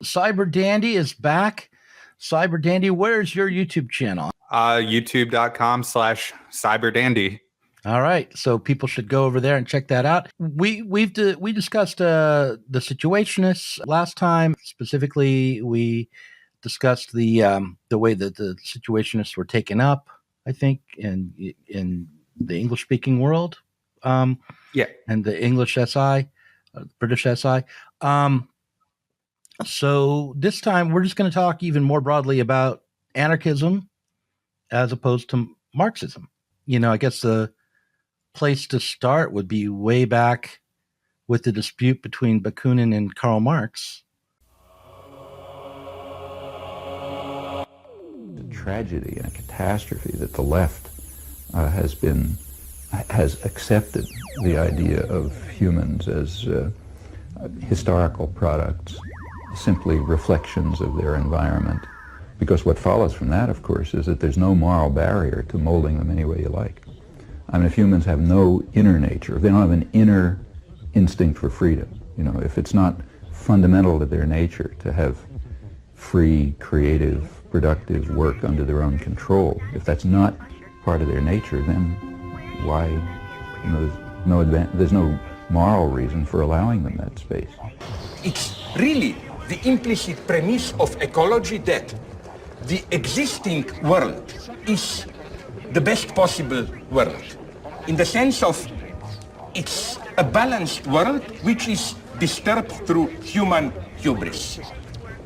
Cyber Dandy is back. Cyber Dandy, where's your YouTube channel? YouTube.com/cyberdandy. All right, so people should go over there and check that out. We discussed the Situationists last time. Specifically, we discussed the way that the Situationists were taken up, I think, in the English speaking world. And the English SI, British SI. So this time we're just going to talk even more broadly about anarchism as opposed to Marxism. I guess the place to start would be way back with the dispute between Bakunin and Karl Marx. The tragedy and a catastrophe that the left has accepted the idea of humans as historical products, simply reflections of their environment. Because what follows from that, of course, is that there's no moral barrier to molding them any way you like. I mean, if humans have no inner nature, if they don't have an inner instinct for freedom, if it's not fundamental to their nature to have free, creative, productive work under their own control, if that's not part of their nature, then why, there's no moral reason for allowing them that space. It's really the implicit premise of ecology that the existing world is the best possible world, in the sense of it's a balanced world which is disturbed through human hubris.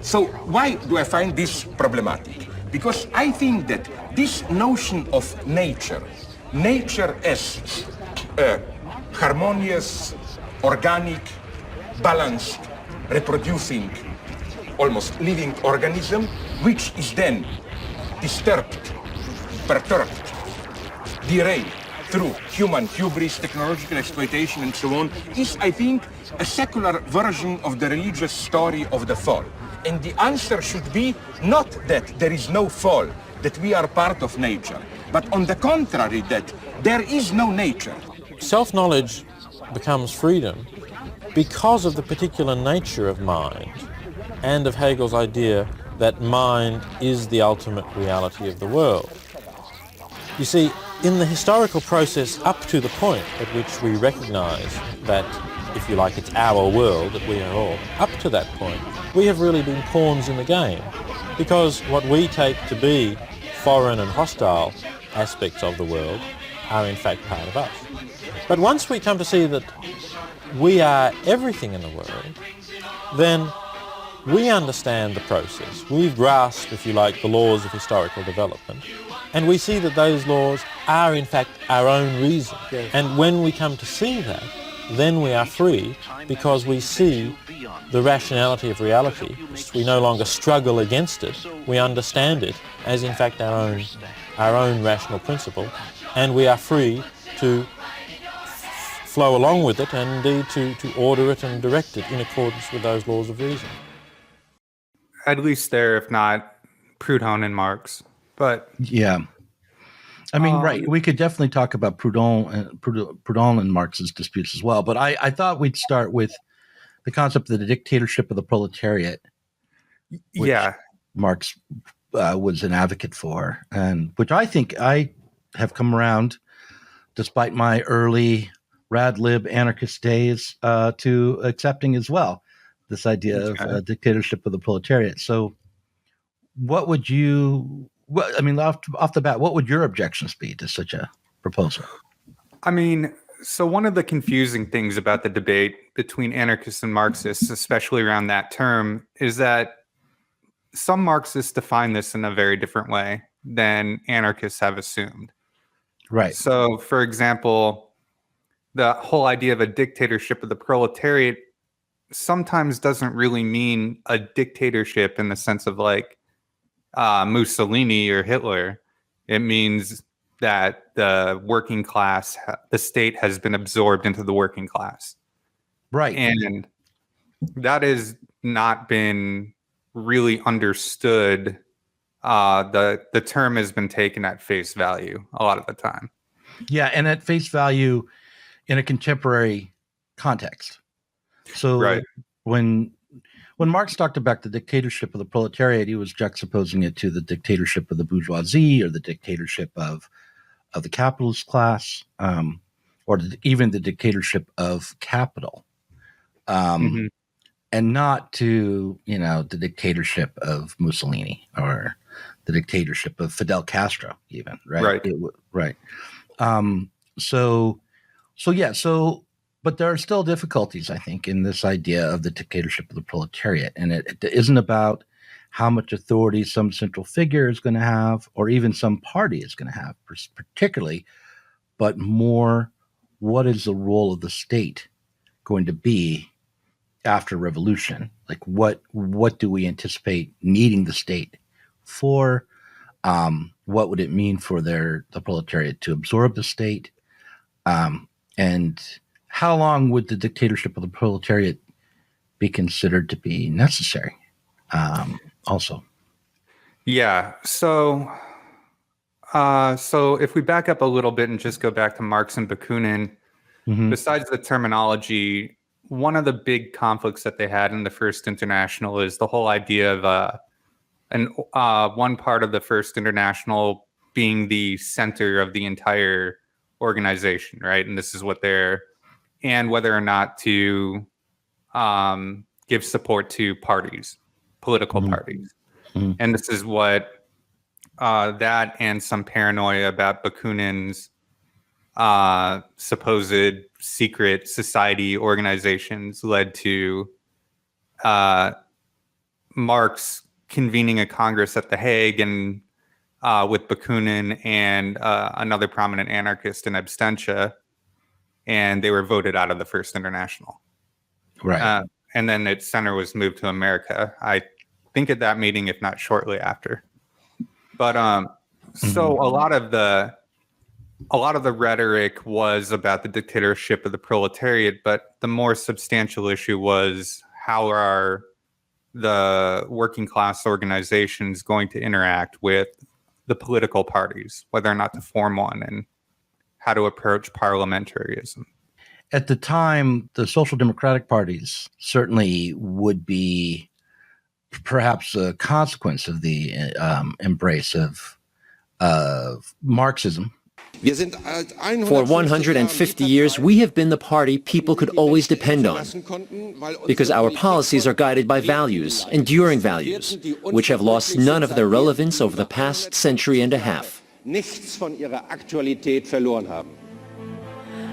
So why do I find this problematic? Because I think that this notion of nature as a harmonious, organic, balanced, reproducing, almost living organism, which is then disturbed, perturbed, derailed through human hubris, technological exploitation, and so on, is, I think, a secular version of the religious story of the fall. And the answer should be not that there is no fall, that we are part of nature, but on the contrary, that there is no nature. Self-knowledge becomes freedom because of the particular nature of mind and of Hegel's idea that mind is the ultimate reality of the world. You see, in the historical process up to the point at which we recognize that, if you like, it's our world, that we are all, up to that point, we have really been pawns in the game, because what we take to be foreign and hostile aspects of the world are in fact part of us. But once we come to see that we are everything in the world, then we understand the process. We grasp, if you like, the laws of historical development, and we see that those laws are in fact our own reason. Yes. And when we come to see that, then we are free, because we see the rationality of reality. We no longer struggle against it. We understand it as in fact our own rational principle, and we are free to flow along with it, and indeed to order it and direct it in accordance with those laws of reason. At least there, if not Proudhon and Marx. But yeah, I mean, right. We could definitely talk about Proudhon and Marx's disputes as well. But I thought we'd start with the concept of the dictatorship of the proletariat. Which Marx was an advocate for, and which I think I have come around, despite my early rad lib anarchist days, to accepting as well. This idea of a dictatorship of the proletariat. So what would you, off the bat, what would your objections be to such a proposal? I mean, so one of the confusing things about the debate between anarchists and Marxists, especially around that term, is that some Marxists define this in a very different way than anarchists have assumed. Right. So, for example, the whole idea of a dictatorship of the proletariat sometimes doesn't really mean a dictatorship in the sense of like Mussolini or Hitler. It means that the working class, the state has been absorbed into the working class. Right. And that has not been really understood. The term has been taken at face value a lot of the time. Yeah, and at face value in a contemporary context. So when when Marx talked about the dictatorship of the proletariat, he was juxtaposing it to the dictatorship of the bourgeoisie or the dictatorship of the capitalist class, or even the dictatorship of capital, Mm-hmm. and not to the dictatorship of Mussolini or the dictatorship of Fidel Castro, even right. Right. But there are still difficulties, I think, in this idea of the dictatorship of the proletariat. And it isn't about how much authority some central figure is going to have, or even some party is going to have, particularly, but more, what is the role of the state going to be after revolution? Like, what do we anticipate needing the state for? What would it mean for the proletariat to absorb the state? And how long would the dictatorship of the proletariat be considered to be necessary? Also. Yeah. So if we back up a little bit and just go back to Marx and Bakunin, besides the terminology, one of the big conflicts that they had in the First International is the whole idea of one part of the First International being the center of the entire organization, right? And this is what and whether or not to give support to parties, political parties. And this is what that and some paranoia about Bakunin's supposed secret society organizations led to Marx convening a Congress at The Hague and with Bakunin and another prominent anarchist in absentia, and they were voted out of the First International. Right. And then its center was moved to America, I think at that meeting, if not shortly after. But so a lot of the rhetoric was about the dictatorship of the proletariat, but the more substantial issue was how are the working class organizations going to interact with the political parties, whether or not to form one, and how to approach parliamentarism. At the time, the social democratic parties certainly would be perhaps a consequence of the embrace of Marxism. For 150 years, we have been the party people could always depend on, because our policies are guided by values, enduring values, which have lost none of their relevance over the past century and a half.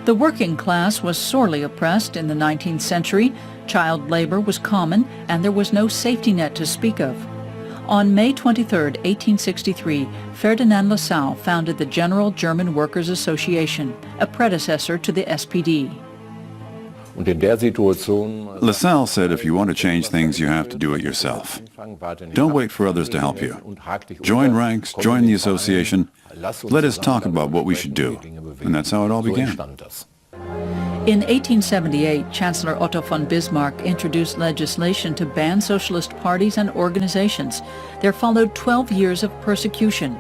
The working class was sorely oppressed in the 19th century. Child labor was common, and there was no safety net to speak of. On May 23, 1863, Ferdinand Lassalle founded the General German Workers' Association, a predecessor to the SPD. Lassalle said if you want to change things, you have to do it yourself. Don't wait for others to help you. Join ranks, join the association. Let us talk about what we should do. And that's how it all began. In 1878, Chancellor Otto von Bismarck introduced legislation to ban socialist parties and organizations. There followed 12 years of persecution.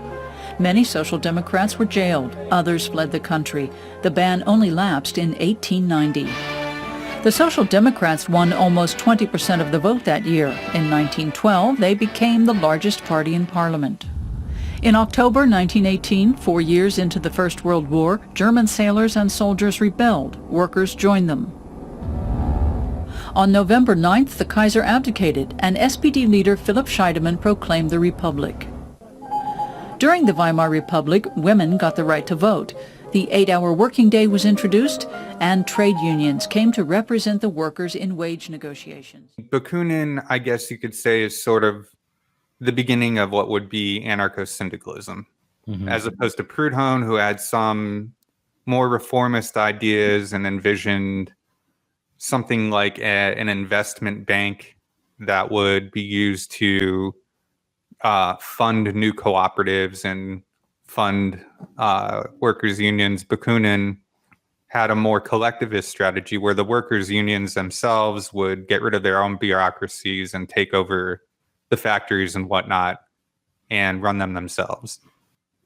Many social democrats were jailed. Others fled the country. The ban only lapsed in 1890. The Social Democrats won almost 20% of the vote that year. In 1912, they became the largest party in Parliament. In October 1918, 4 years into the First World War, German sailors and soldiers rebelled. Workers joined them. On November 9th, the Kaiser abdicated, and SPD leader Philipp Scheidemann proclaimed the Republic. During the Weimar Republic, women got the right to vote. The 8-hour working day was introduced, and trade unions came to represent the workers in wage negotiations. Bakunin, I guess you could say, is sort of the beginning of what would be anarcho-syndicalism, as opposed to Proudhon, who had some more reformist ideas and envisioned something like an investment bank that would be used to fund new cooperatives and fund workers' unions. Bakunin had a more collectivist strategy where the workers' unions themselves would get rid of their own bureaucracies and take over the factories and whatnot and run them themselves.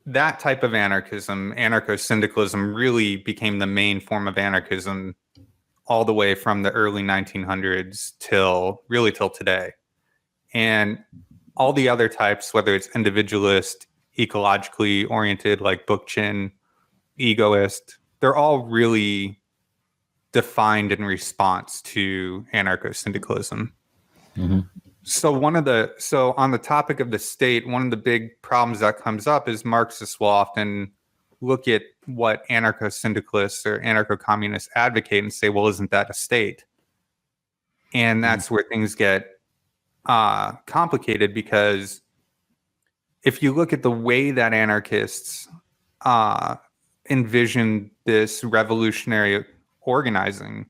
That type of anarchism, anarcho-syndicalism, really became the main form of anarchism all the way from the early 1900s till today. And all the other types, whether it's individualist, ecologically oriented like Bookchin, egoist, they're all really defined in response to anarcho-syndicalism. Mm-hmm. So on the topic of the state, one of the big problems that comes up is Marxists will often look at what anarcho-syndicalists or anarcho-communists advocate and say, well, isn't that a state? And that's where things get complicated, because if you look at the way that anarchists envision this revolutionary organizing,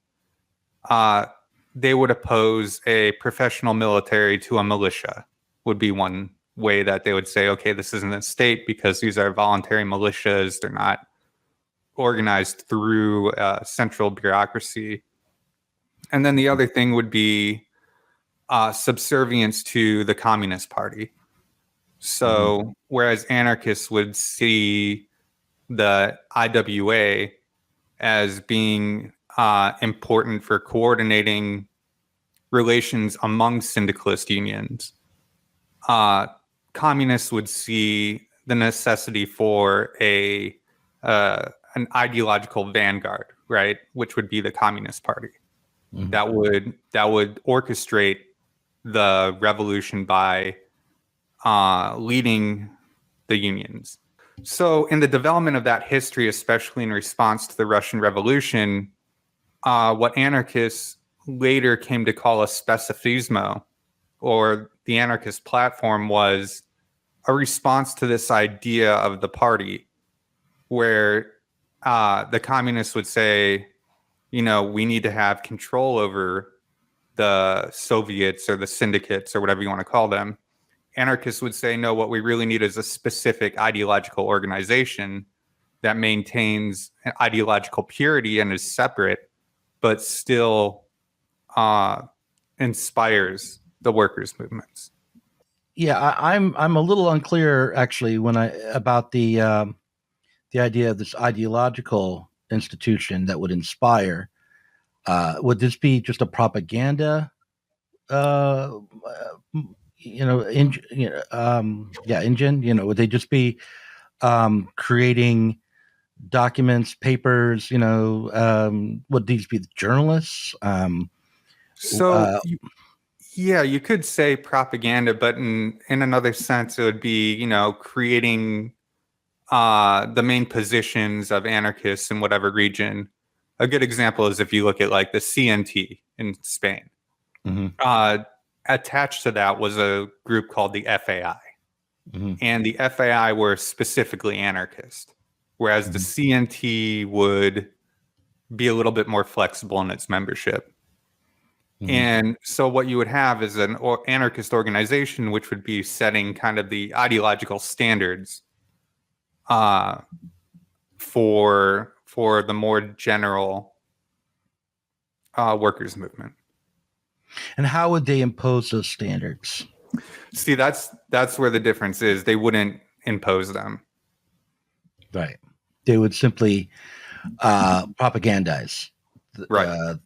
they would oppose a professional military to a militia, would be one way that they would say, okay, this isn't a state because these are voluntary militias. They're not organized through central bureaucracy. And then the other thing would be subservience to the Communist Party. So whereas anarchists would see the IWA as being important for coordinating relations among syndicalist unions, communists would see the necessity for an ideological vanguard, right, which would be the Communist Party, that would orchestrate the revolution by leading the unions. So in the development of that history, especially in response to the Russian Revolution, what anarchists later came to call a specifismo, or the anarchist platform, was a response to this idea of the party, where the communists would say, we need to have control over the Soviets or the syndicates or whatever you want to call them. Anarchists would say, no, what we really need is a specific ideological organization that maintains an ideological purity and is separate, but still inspires the workers' movements. Yeah, I'm a little unclear actually about the idea of this ideological institution that would inspire. Would this be just a propaganda? Engine. Would they just be creating documents, papers? Would these be the journalists? Yeah, you could say propaganda, but in another sense, it would be, creating the main positions of anarchists in whatever region. A good example is if you look at like the CNT in Spain. Attached to that was a group called the FAI. And the FAI were specifically anarchist, whereas the CNT would be a little bit more flexible in its membership. And so what you would have is an anarchist organization, which would be setting kind of the ideological standards for the more general workers' movement. And how would they impose those standards? See, that's where the difference is. They wouldn't impose them. Right. They would simply propagandize. Right.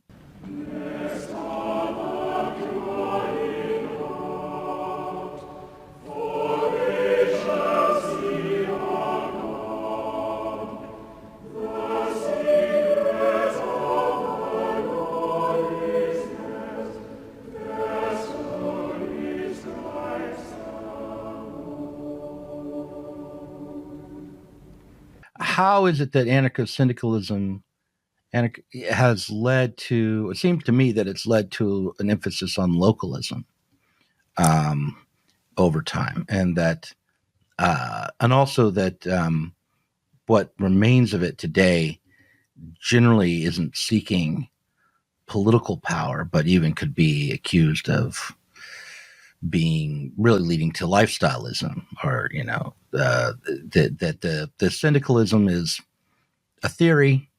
How is it that anarcho-syndicalism has led to, it seems to me that it's led to an emphasis on localism over time, and that, and also that what remains of it today generally isn't seeking political power, but even could be accused of being really leading to lifestyleism, or that the syndicalism is a theory,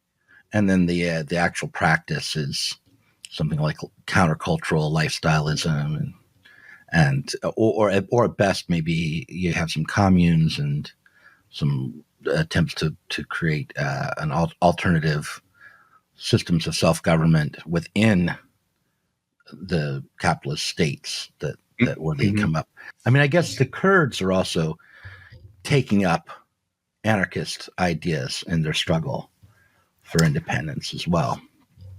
and then the actual practice is something like countercultural lifestyleism, and or at best maybe you have some communes and some attempts to create an alternative systems of self-government within the capitalist states that where they come up. I mean, I guess the Kurds are also taking up anarchist ideas in their struggle for independence as well.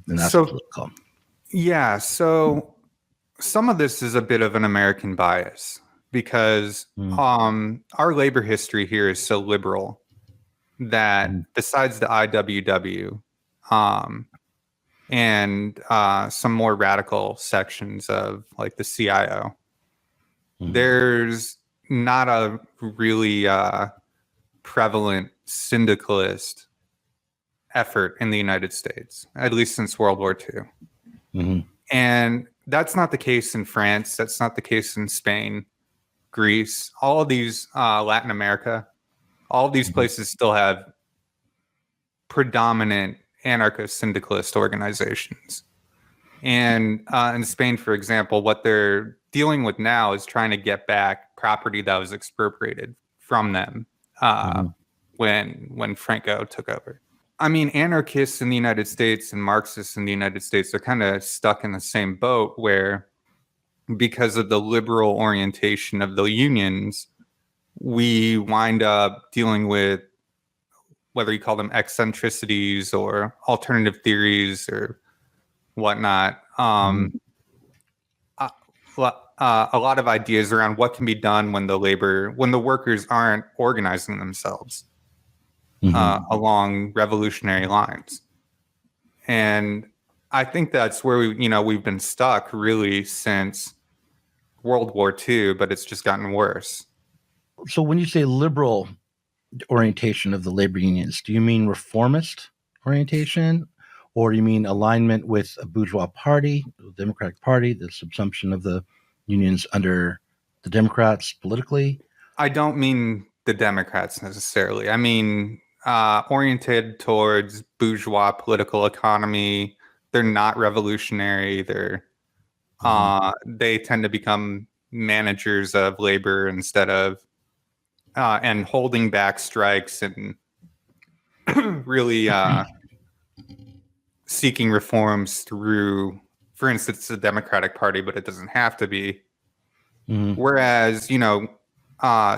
And that's political. Yeah, so some of this is a bit of an American bias because our labor history here is so liberal that besides the IWW and some more radical sections of like the CIO, there's not a really prevalent syndicalist effort in the United States, at least since World War II. And that's not the case in France. That's not the case in Spain, Greece, all of these Latin America. All of these places still have predominant anarcho-syndicalist organizations. And in Spain, for example, what they're dealing with now is trying to get back property that was expropriated from them when Franco took over. I mean, anarchists in the United States and Marxists in the United States are kind of stuck in the same boat where, because of the liberal orientation of the unions, we wind up dealing with, whether you call them eccentricities or alternative theories or whatnot, a lot of ideas around what can be done when the workers aren't organizing themselves along revolutionary lines. And I think that's where we've been stuck really since World War II, but it's just gotten worse. So when you say liberal orientation of the labor unions, do you mean reformist orientation, or do you mean alignment with a bourgeois party, the Democratic Party, the subsumption of the unions under the Democrats politically? I don't mean the Democrats necessarily. I mean oriented towards bourgeois political economy. They're not revolutionary. They're they tend to become managers of labor instead of and holding back strikes and really seeking reforms through, for instance, the Democratic Party, but it doesn't have to be. Whereas,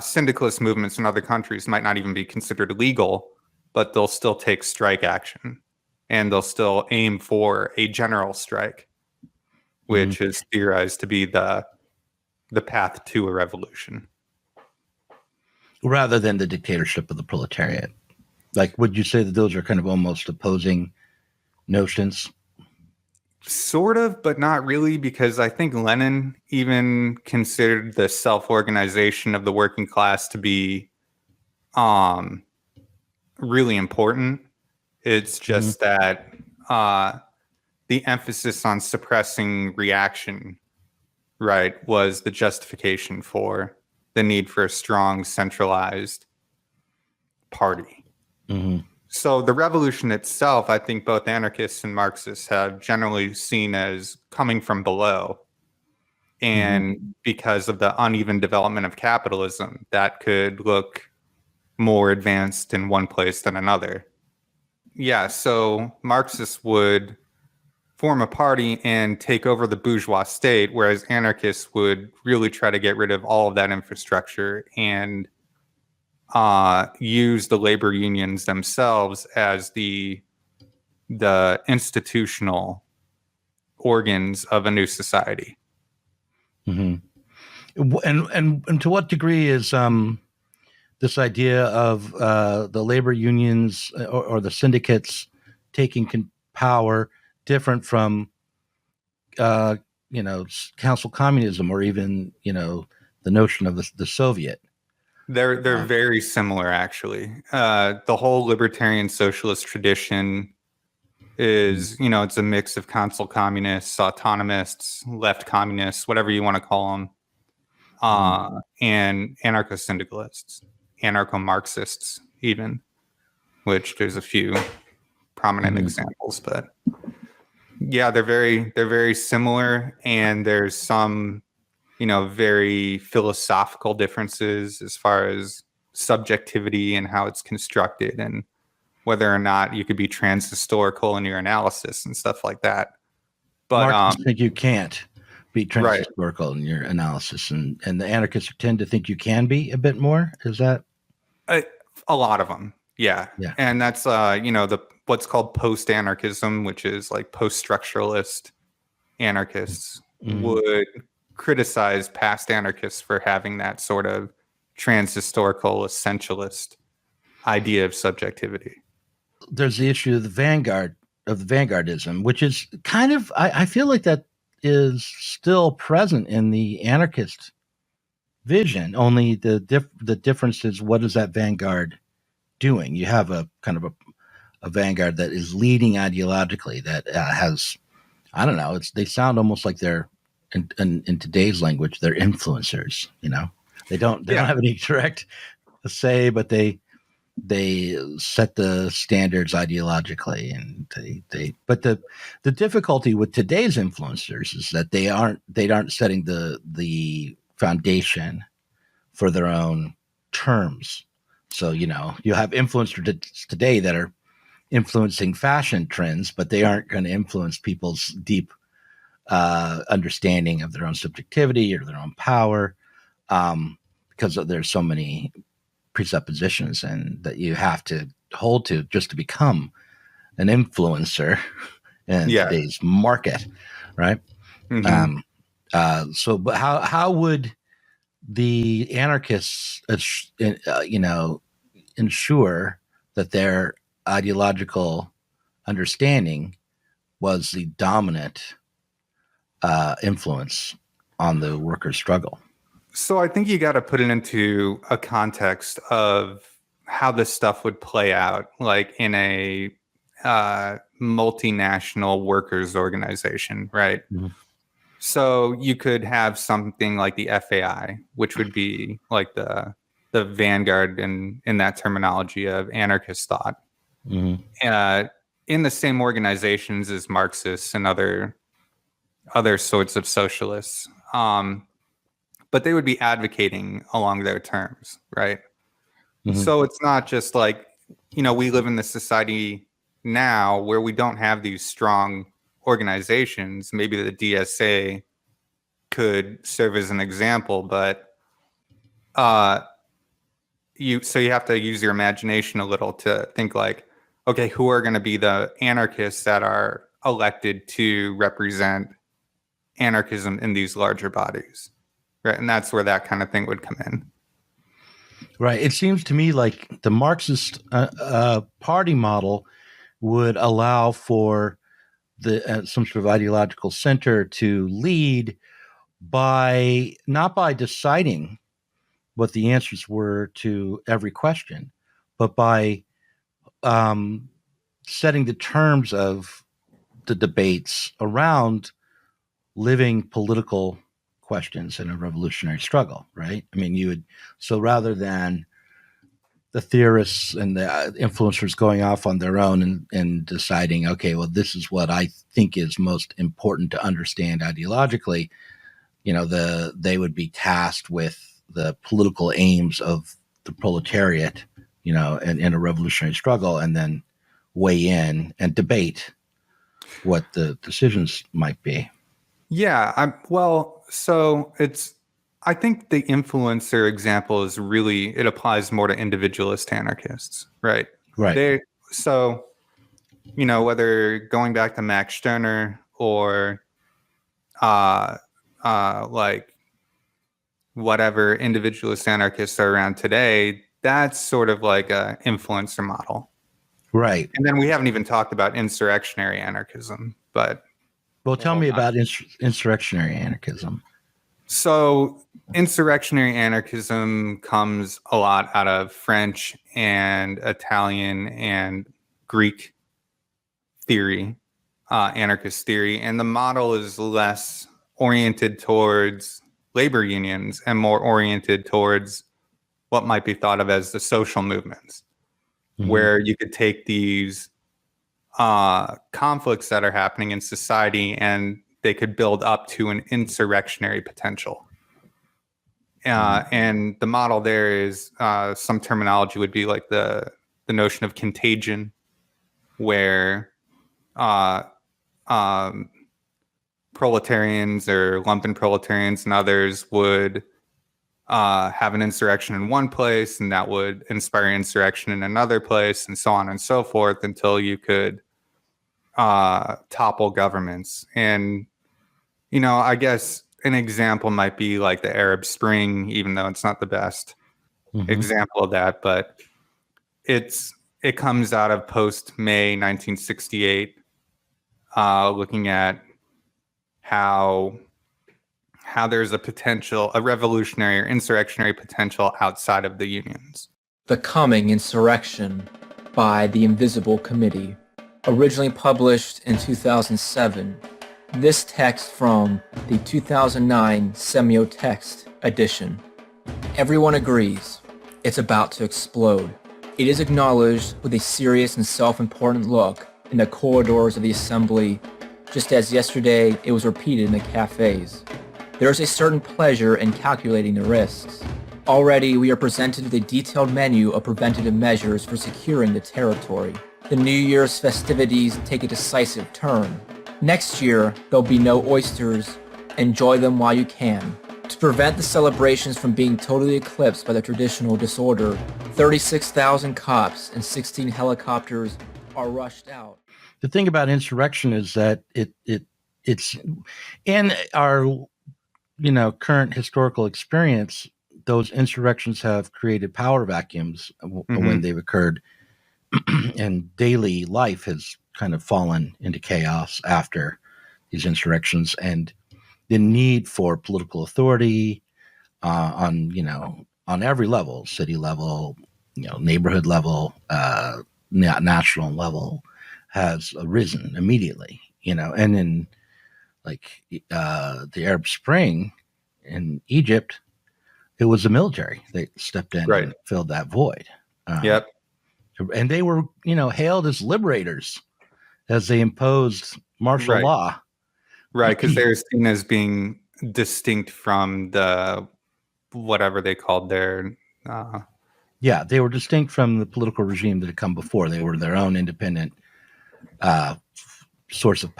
syndicalist movements in other countries might not even be considered legal, but they'll still take strike action and they'll still aim for a general strike, which is theorized to be the path to a revolution. Rather than the dictatorship of the proletariat. Like, would you say that those are kind of almost opposing notions? Sort of, but not really, because I think Lenin even considered the self-organization of the working class to be really important. It's just that the emphasis on suppressing reaction, right, was the justification for the need for a strong, centralized party. So the revolution itself, I think both anarchists and Marxists have generally seen as coming from below. And because of the uneven development of capitalism, that could look more advanced in one place than another. Yeah, so Marxists would form a party and take over the bourgeois state, whereas anarchists would really try to get rid of all of that infrastructure and use the labor unions themselves as the institutional organs of a new society. And to what degree is this idea of the labor unions or the syndicates taking power different from council communism or even the notion of the Soviet? They're very similar, actually. The whole libertarian socialist tradition is, it's a mix of council communists, autonomists, left communists, whatever you want to call them, and anarcho-syndicalists, anarcho-Marxists even, which there's a few prominent examples, but yeah, they're very similar, and there's some very philosophical differences as far as subjectivity and how it's constructed and whether or not you could be transhistorical in your analysis and stuff like that. But Marxists think you can't be Right. transhistorical in your analysis, and the anarchists tend to think you can be a bit more. Is that? A lot of them, yeah. And that's what's called post-anarchism, which is like post-structuralist anarchists would criticize past anarchists for having that sort of transhistorical essentialist idea of subjectivity. There's the issue of the vanguardism, which is kind of, I feel like that is still present in the anarchist vision. Only the difference is, what is that vanguard doing? You have a kind of a vanguard that is leading ideologically, that has, I don't know, they sound almost like they're in today's language, they're influencers. They don't have any direct say, but they set the standards ideologically, and but the difficulty with today's influencers is that they aren't setting the foundation for their own terms. So you have influencers today that are influencing fashion trends, but they aren't going to influence people's deep understanding of their own subjectivity or their own power, because there's so many presuppositions and that you have to hold to just to become an influencer in today's market, right? So, but how would the anarchists, ensure that their ideological understanding was the dominant influence on the workers' struggle? So I think you got to put it into a context of how this stuff would play out, like in a multinational workers organization, right? So you could have something like the FAI, which would be like the vanguard in that terminology of anarchist thought, in the same organizations as Marxists and other sorts of socialists. But they would be advocating along their terms, right? So it's not just like, we live in this society now where we don't have these strong organizations. Maybe the DSA could serve as an example, but you have to use your imagination a little to think like, okay, who are going to be the anarchists that are elected to represent anarchism in these larger bodies? Right, and that's where that kind of thing would come in. Right. It seems to me like the Marxist party model would allow for the some sort of ideological center to lead not by deciding what the answers were to every question, but by setting the terms of the debates around living political questions in a revolutionary struggle, right? I mean, so rather than the theorists and the influencers going off on their own and deciding, okay, well, this is what I think is most important to understand ideologically, they would be tasked with the political aims of the proletariat, in a revolutionary struggle, and then weigh in and debate what the decisions might be. Yeah, I think the influencer example is really, it applies more to individualist anarchists, right? Right. Whether going back to Max Stirner or like whatever individualist anarchists are around today, that's sort of like a influencer model. Right. And then we haven't even talked about insurrectionary anarchism, but... Well, tell me about insurrectionary anarchism. So insurrectionary anarchism comes a lot out of French and Italian and Greek theory, anarchist theory. And the model is less oriented towards labor unions and more oriented towards what might be thought of as the social movements, where you could take these conflicts that are happening in society and they could build up to an insurrectionary potential. And the model there is, some terminology would be like the the notion of contagion, where proletarians or lumpen proletarians and others would have an insurrection in one place, and that would inspire insurrection in another place, and so on and so forth, until you could topple governments. And, I guess an example might be like the Arab Spring, even though it's not the best example of that, but it comes out of post-May 1968, looking at how there's a revolutionary or insurrectionary potential outside of the unions. The Coming Insurrection by the Invisible Committee. Originally published in 2007, this text from the 2009 Semiotext edition. Everyone agrees it's about to explode. It is acknowledged with a serious and self-important look in the corridors of the assembly, just as yesterday it was repeated in the cafes. There is a certain pleasure in calculating the risks. Already we are presented with a detailed menu of preventative measures for securing the territory. The New Year's festivities take a decisive turn. Next year, there'll be no oysters. Enjoy them while you can. To prevent the celebrations from being totally eclipsed by the traditional disorder, 36,000 cops and 16 helicopters are rushed out. The thing about insurrection is that it's in our current historical experience, those insurrections have created power vacuums when they've occurred, and daily life has kind of fallen into chaos after these insurrections, and the need for political authority on every level, city level, neighborhood level, national level, has arisen immediately. And in like the Arab Spring in Egypt, it was the military that stepped in and filled that void. And they were, hailed as liberators as they imposed martial law. Right, because they're seen as being distinct from the whatever they called their. They were distinct from the political regime that had come before. They were their own independent source of,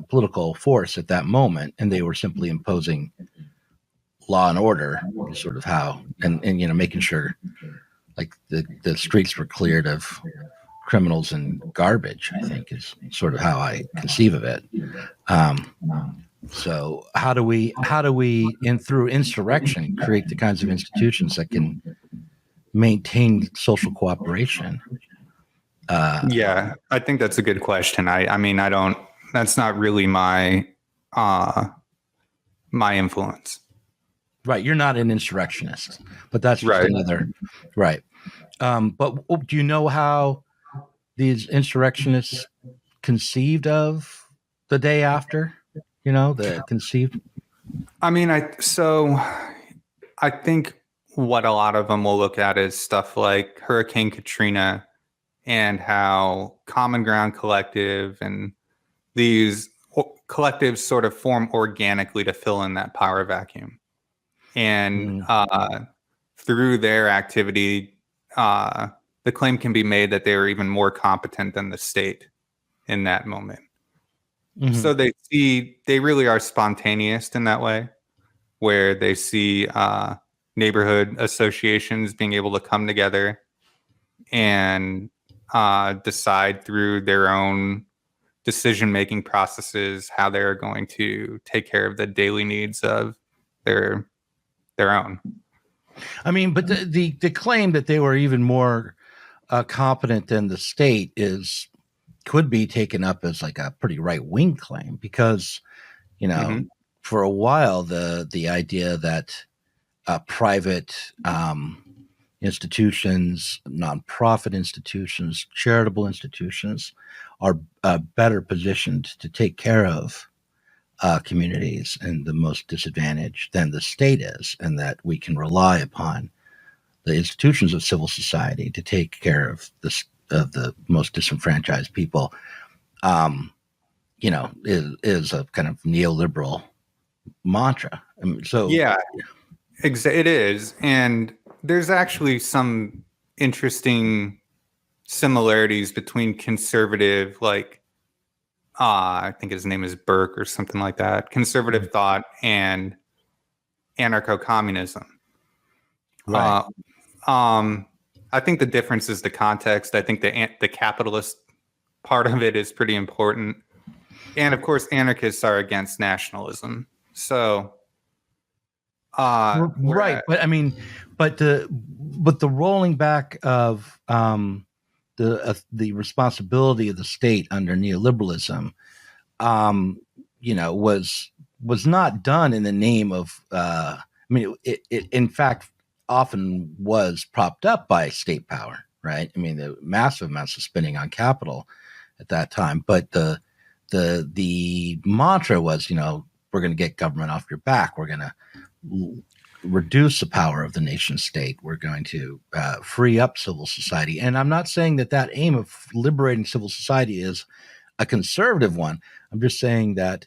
political force at that moment, and they were simply imposing law and order, sort of how, and making sure like the streets were cleared of criminals and garbage, I think, is sort of how I conceive of it. So how do we through insurrection create the kinds of institutions that can maintain social cooperation? I think that's a good question. I mean, that's not really my influence. Right. You're not an insurrectionist, but that's just another. Right. But do you know how these insurrectionists conceived of the day after? The conceived. I mean, I think what a lot of them will look at is stuff like Hurricane Katrina and how Common Ground Collective and these collectives sort of form organically to fill in that power vacuum. And through their activity, the claim can be made that they were even more competent than the state in that moment. So they really are spontaneous in that way, where they see neighborhood associations being able to come together and decide through their own decision-making processes how they're going to take care of the daily needs of their own. I mean, but the claim that they were even more competent than the state could be taken up as like a pretty right-wing claim, because for a while the idea that private institutions, nonprofit institutions, charitable institutions are better positioned to take care of communities and the most disadvantaged than the state is, and that we can rely upon the institutions of civil society to take care of the most disenfranchised people, is a kind of neoliberal mantra. I mean, so it is, and there's actually some interesting similarities between conservative, like I think his name is Burke or something like that, conservative thought and anarcho-communism. Right. I think the difference is the context. I think the capitalist part of it is pretty important. And of course, anarchists are against nationalism. So, right. But I mean, but the rolling back of the responsibility of the state under neoliberalism, was not done in the name of. I mean, it in fact often was propped up by state power, right? I mean, the massive amounts of spending on capital at that time, but the mantra was, we're going to get government off your back. We're going to reduce the power of the nation state. We're going to free up civil society. And I'm not saying that aim of liberating civil society is a conservative one. I'm just saying that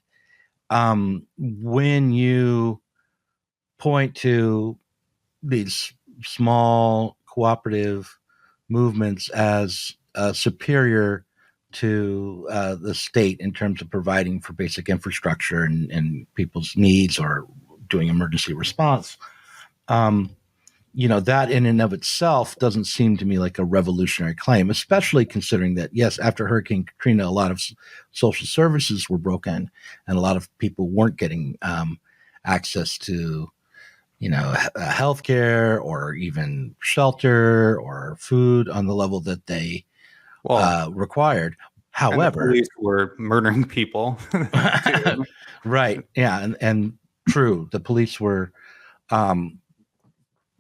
when you point to these small cooperative movements as superior to the state in terms of providing for basic infrastructure and people's needs or doing emergency response, that in and of itself doesn't seem to me like a revolutionary claim, especially considering that, yes, after Hurricane Katrina, a lot of social services were broken and a lot of people weren't getting access to healthcare or even shelter or food on the level that they required. However, the police were murdering people. Right. Yeah. And true. The police were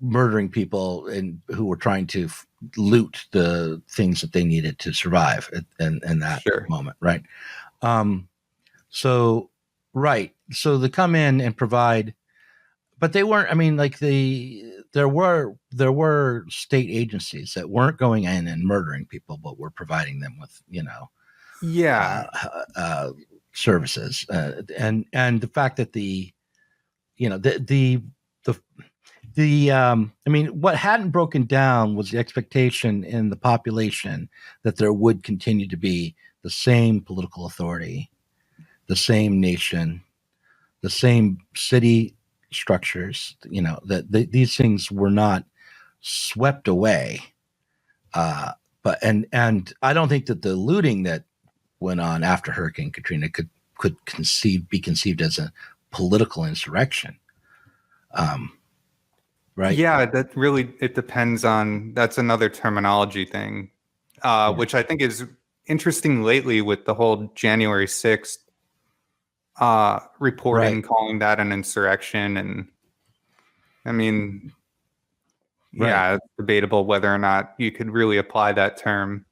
murdering people who were trying to loot the things that they needed to survive in that moment. Right. So they come in and provide, but they weren't, I mean, like there were state agencies that weren't going in and murdering people, but were providing them with, services. And the fact that what hadn't broken down was the expectation in the population that there would continue to be the same political authority, the same nation, the same city structures, that these things were not swept away. But I don't think that the looting that went on after Hurricane Katrina could be conceived as a political insurrection. Right. Yeah, that really, it depends on, that's another terminology thing, which I think is interesting lately with the whole January 6th reporting, calling that an insurrection. And I mean, yeah, it's debatable whether or not you could really apply that term.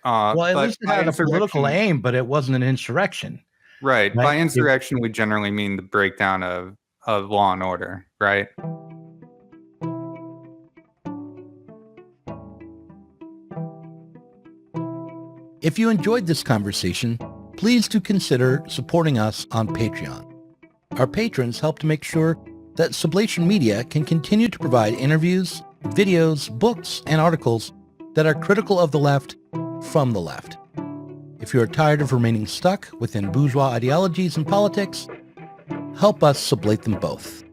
Well, at least it had a political aim, but it wasn't an insurrection. Right. By insurrection, we generally mean the breakdown of law and order, right? If you enjoyed this conversation, please do consider supporting us on Patreon. Our patrons help to make sure that Sublation Media can continue to provide interviews, videos, books, and articles that are critical of the left from the left. If you are tired of remaining stuck within bourgeois ideologies and politics, help us sublate them both.